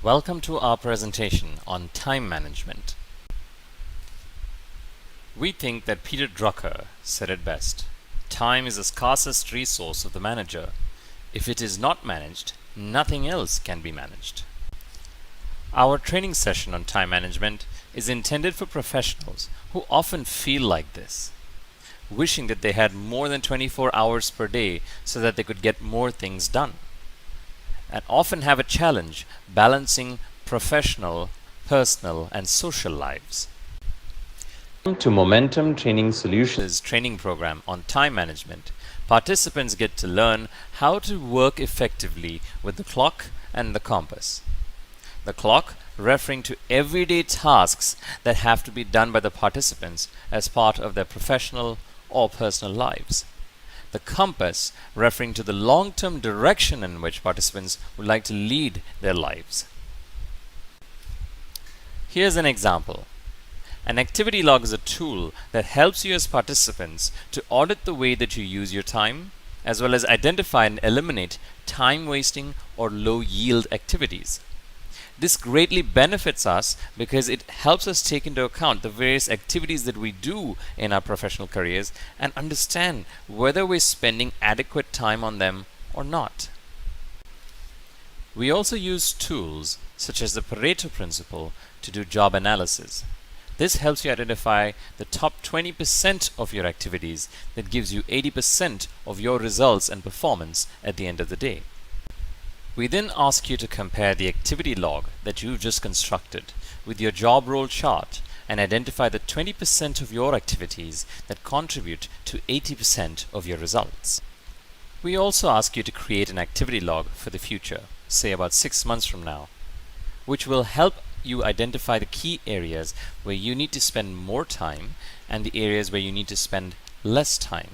Welcome to our presentation on time management. We think that Peter Drucker said it best. Time is the scarcest resource of the manager. If it is not managed, nothing else can be managed. Our training session on time management is intended for professionals who often feel like this, wishing that they had more than 24 hours per day so that they could get more things done, and often have a challenge balancing professional, personal, and social lives. To Momentum Training Solutions training program on time management, participants get to learn how to work effectively with the clock and the compass. The clock referring to everyday tasks that have to be done by the participants as part of their professional or personal lives. The compass referring to the long-term direction in which participants would like to lead their lives. Here's an example. An activity log is a tool that helps you as participants to audit the way that you use your time, as well as identify and eliminate time-wasting or low-yield activities. This greatly benefits us because it helps us take into account the various activities that we do in our professional careers and understand whether we're spending adequate time on them or not. We also use tools such as the Pareto principle to do job analysis. This helps you identify the top 20% of your activities that gives you 80% of your results and performance at the end of the day. We then ask you to compare the activity log that you've just constructed with your job role chart and identify the 20% of your activities that contribute to 80% of your results. We also ask you to create an activity log for the future, say about 6 months from now, which will help you identify the key areas where you need to spend more time and the areas where you need to spend less time.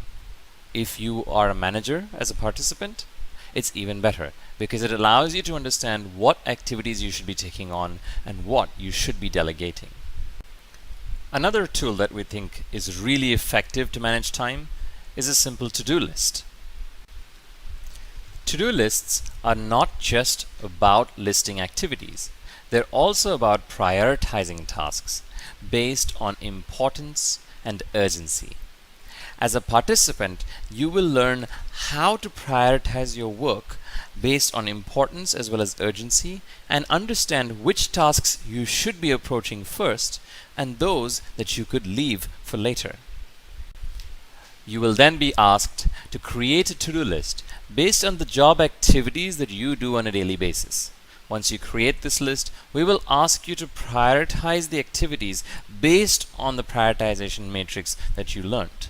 If you are a manager as a participant, it's even better because it allows you to understand what activities you should be taking on and what you should be delegating. Another tool that we think is really effective to manage time is a simple to-do list. To-do lists are not just about listing activities. They're also about prioritizing tasks based on importance and urgency. As a participant, you will learn how to prioritize your work based on importance as well as urgency and understand which tasks you should be approaching first and those that you could leave for later. You will then be asked to create a to-do list based on the job activities that you do on a daily basis. Once you create this list, we will ask you to prioritize the activities based on the prioritization matrix that you learned.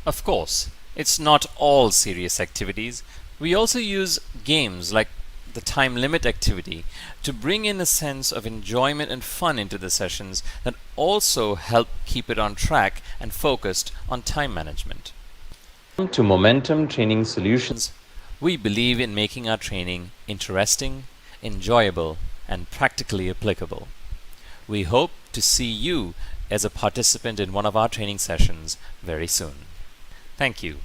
Of course, it's not all serious activities. We also use games like the time limit activity to bring in a sense of enjoyment and fun into the sessions that also help keep it on track and focused on time management. To Momentum Training Solutions, we believe in making our training interesting, enjoyable, and practically applicable. We hope to see you as a participant in one of our training sessions very soon. Thank you.